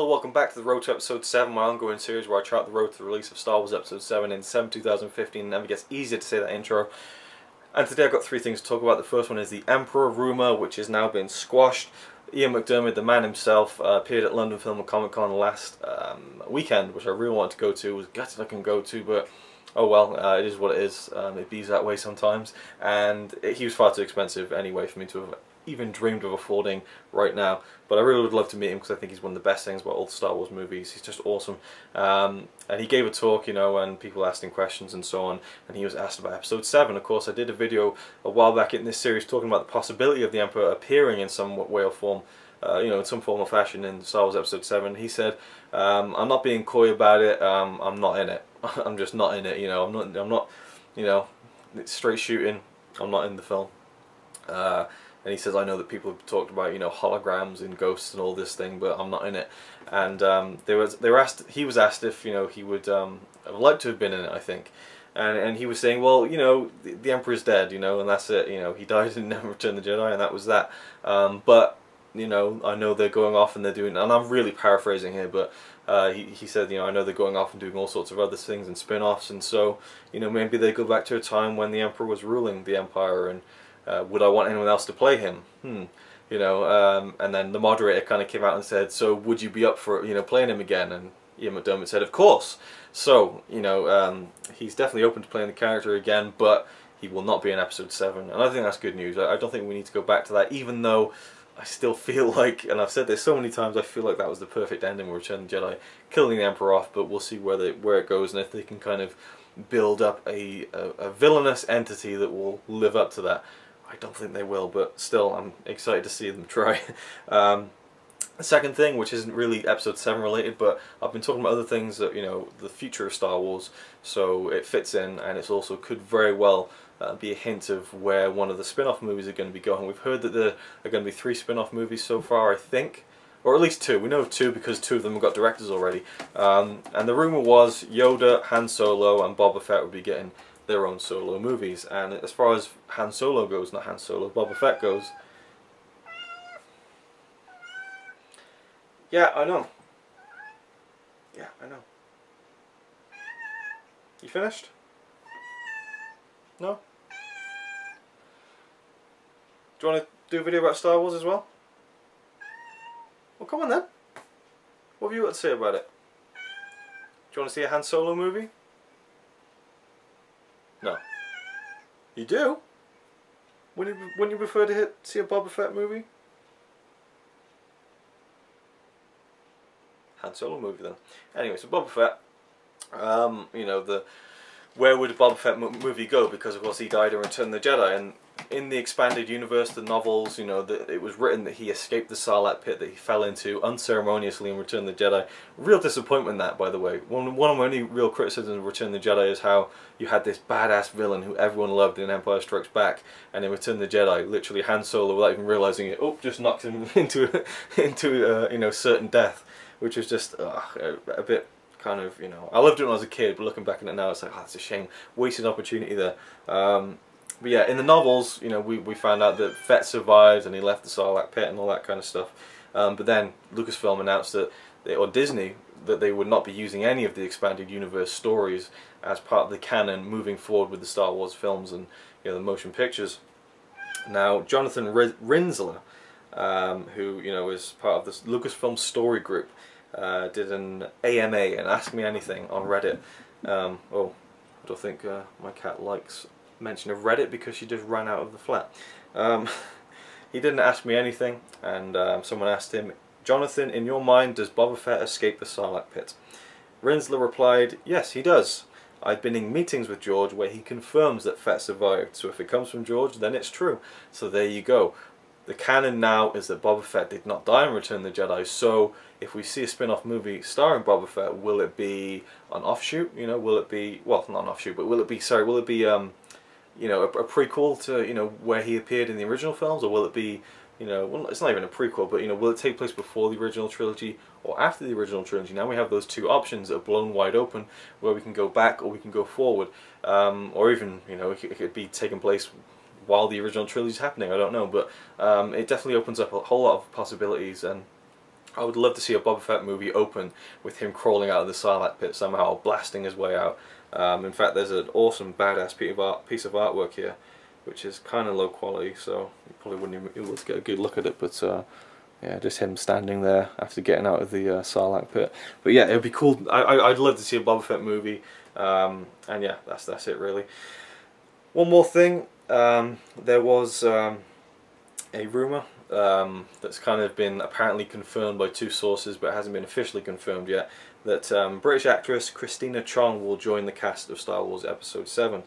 Hello, welcome back to the Road to Episode 7, my ongoing series where I chart the road to the release of Star Wars Episode 7 in December 2015. It never gets easier to say that intro. And today I've got three things to talk about. The first one is the Emperor rumour, which has now been squashed. Ian McDiarmid, the man himself, appeared at London Film and Comic Con last weekend, which I really wanted to go to. Was gutted I couldn't go to, but oh well, it is what it is. It bees that way sometimes. And he was far too expensive anyway for me to have even dreamed of affording right now, but I really would love to meet him because I think he's one of the best things about all the Star Wars movies. He's just awesome, and he gave a talk, you know, and people asked him questions and so on, and he was asked about Episode 7. Of course, I did a video a while back in this series talking about the possibility of the Emperor appearing in some way or form, you know, in some form or fashion in Star Wars Episode 7. He said, "I'm not being coy about it. I'm not in it. I'm just not in it. You know, I'm not. You know, it's straight shooting. I'm not in the film." And he says, "I know that people have talked about, you know, holograms and ghosts and all this thing, but I'm not in it." And he was asked if, you know, he would have liked to have been in it, I think. And he was saying, well, you know, the Emperor's dead, you know, and that's it. You know, he died in Return of the Jedi, and that was that. But you know, I know they're going off and they're doing, and I'm really paraphrasing here, but he said, you know, I know they're going off and doing all sorts of other things and spin-offs, and so, you know, maybe they go back to a time when the Emperor was ruling the Empire, and would I want anyone else to play him? You know, and then the moderator kind of came out and said, so would you be up for, you know, playing him again? And Ian McDiarmid said, of course. So, you know, he's definitely open to playing the character again, but he will not be in Episode 7, and I think that's good news. I don't think we need to go back to that, even though I still feel like, and I've said this so many times, I feel like that was the perfect ending with Return of the Jedi, killing the Emperor off, but we'll see where it goes, and if they can kind of build up a villainous entity that will live up to that. I don't think they will, but still, I'm excited to see them try. The second thing, which isn't really Episode 7 related, but I've been talking about other things that, you know, the future of Star Wars, so it fits in, and it's also could very well be a hint of where one of the spin-off movies are going to be going. We've heard that there are going to be 3 spin-off movies so far, I think, or at least 2. We know of 2 because 2 of them have got directors already. And the rumour was Yoda, Han Solo, and Boba Fett would be getting their own solo movies. And as far as Han Solo goes, not Han Solo, Boba Fett goes, yeah, I know. Yeah, I know. You finished? No? Do you want to do a video about Star Wars as well? Well, come on then. What have you got to say about it? Do you want to see a Han Solo movie? No. You do? Wouldn't you prefer to see a Boba Fett movie? Han Solo movie then. Anyway, so Boba Fett, you know, where would a Boba Fett movie go? Because of course he died in Return of the Jedi, and in the expanded universe, the novels, you know, it was written that he escaped the Sarlacc pit that he fell into unceremoniously in Return of the Jedi. Real disappointment that, by the way. One of my only real criticisms of Return of the Jedi is how you had this badass villain who everyone loved in Empire Strikes Back, and in Return of the Jedi, literally Han Solo, without even realizing it, just knocks him into you know, certain death, which was just a bit kind of, you know, I loved it when I was a kid, but looking back on it now, it's like, oh, that's a shame, wasted opportunity there. But yeah, in the novels, you know, we found out that Fett survived and he left the Sarlacc pit and all that kind of stuff. But then Lucasfilm announced that, or Disney, that they would not be using any of the expanded universe stories as part of the canon moving forward with the Star Wars films and, you know, the motion pictures. Now, Jonathan Rinzler, who, you know, is part of this Lucasfilm story group, did an AMA, an Ask Me Anything, on Reddit. Oh, I don't think my cat likes mention of Reddit because she just ran out of the flat. He didn't ask me anything, and someone asked him, Jonathan, in your mind, does Boba Fett escape the Sarlacc pit? Rinzler replied, yes, he does. I've been in meetings with George where he confirms that Fett survived, so if it comes from George, then it's true. So there you go. The canon now is that Boba Fett did not die in Return of the Jedi, so if we see a spin-off movie starring Boba Fett, will it be an offshoot? You know, will it be, well, not an offshoot, but will it be, you know, a prequel to, you know, where he appeared in the original films, or will it be, you know, well, it's not even a prequel, but, you know, will it take place before the original trilogy or after the original trilogy? Now we have those 2 options that are blown wide open, where we can go back or we can go forward, or even, you know, it could be taking place while the original trilogy is happening. I don't know, but it definitely opens up a whole lot of possibilities, and I would love to see a Boba Fett movie open with him crawling out of the Sarlacc pit somehow, blasting his way out. In fact, there's an awesome, badass piece of artwork here, which is kind of low quality, so you probably wouldn't even be able to get a good look at it, but yeah, just him standing there after getting out of the Sarlacc pit. But yeah, it would be cool. I'd love to see a Boba Fett movie, and yeah, that's it really. One more thing, there was a rumour that's kind of been apparently confirmed by two sources, but it hasn't been officially confirmed yet, that British actress Christina Chong will join the cast of Star Wars Episode 7.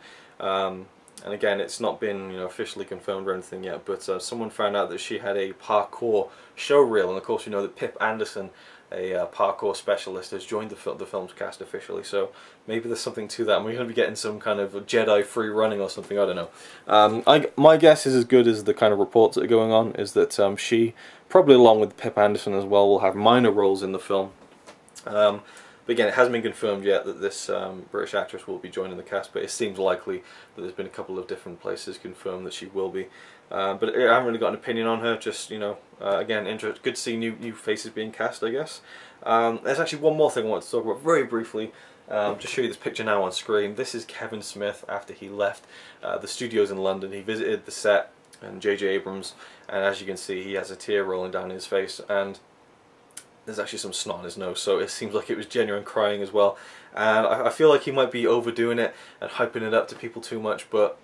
And again, it's not been officially confirmed or anything yet, but someone found out that she had a parkour show reel, and of course you know that Pip Anderson, a parkour specialist, has joined the film's cast officially, so maybe there's something to that, and we're going to be getting some kind of Jedi free running or something, I don't know. My guess is as good as the kind of reports that are going on, is that she, probably along with Pip Anderson as well, will have minor roles in the film. But again, it hasn't been confirmed yet that this British actress will be joining the cast, but it seems likely that there's been a couple of different places confirmed that she will be. But I haven't really got an opinion on her, just, again, good to see new faces being cast, I guess. There's actually one more thing I want to talk about very briefly. Just show you this picture now on screen. This is Kevin Smith after he left the studios in London. He visited the set and J.J. Abrams, and as you can see, he has a tear rolling down his face, and there's actually some snot on his nose, so it seems like it was genuine crying as well. And I feel like he might be overdoing it and hyping it up to people too much, but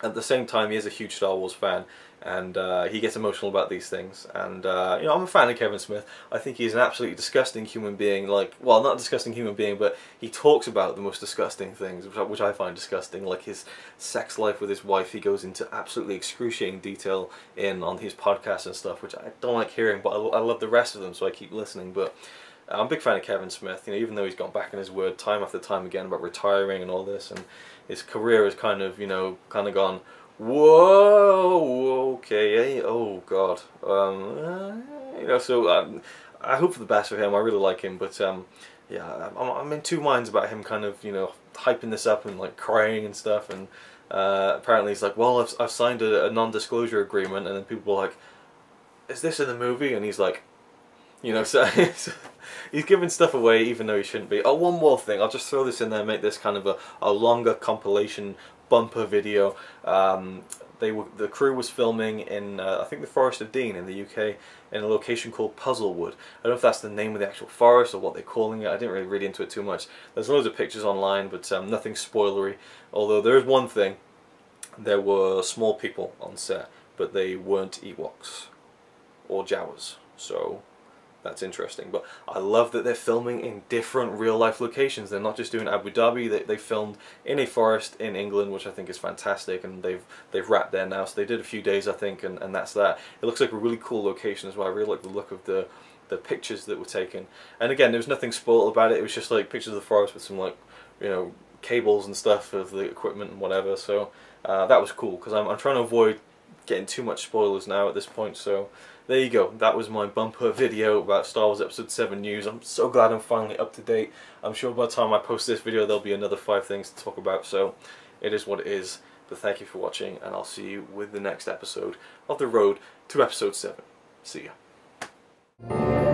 at the same time he is a huge Star Wars fan, and he gets emotional about these things. And I'm a fan of Kevin Smith. I think he's an absolutely disgusting human being. Well, not a disgusting human being, but he talks about the most disgusting things, which I find disgusting, like his sex life with his wife. He goes into absolutely excruciating detail on his podcast and stuff, which I don't like hearing, but I love the rest of them, so I keep listening. But I'm a big fan of Kevin Smith, even though he's gone back on his word time after time again about retiring and all this, and his career has kind of gone, whoa, okay, oh god, so I hope for the best for him. I really like him, but yeah, I'm in two minds about him kind of hyping this up and like crying and stuff, and apparently he's like, well, I've signed a non-disclosure agreement, and then people were like, is this in the movie? And he's like, so he's giving stuff away even though he shouldn't be. Oh, one more thing, I'll just throw this in there and make this kind of a longer compilation bumper video. The crew was filming in, I think, the Forest of Dean in the UK, in a location called Puzzlewood. I don't know if that's the name of the actual forest or what they're calling it. I didn't really read into it too much. There's loads of pictures online, but nothing spoilery. Although there is one thing, there were small people on set, but they weren't Ewoks or Jawas, so that's interesting. But I love that they're filming in different real-life locations. They're not just doing Abu Dhabi. They filmed in a forest in England, which I think is fantastic, and they've wrapped there now. So they did a few days, I think, and that's that. It looks like a really cool location as well. I really like the look of the pictures that were taken. And again, there was nothing spoiled about it. It was just like pictures of the forest with some cables and stuff of the equipment and whatever. So that was cool, because I'm trying to avoid getting too much spoilers now at this point. So there you go, that was my bumper video about Star Wars Episode 7 news. I'm so glad I'm finally up to date. I'm sure by the time I post this video there'll be another 5 things to talk about, so it is what it is. But thank you for watching, and I'll see you with the next episode of the road to Episode 7. See ya.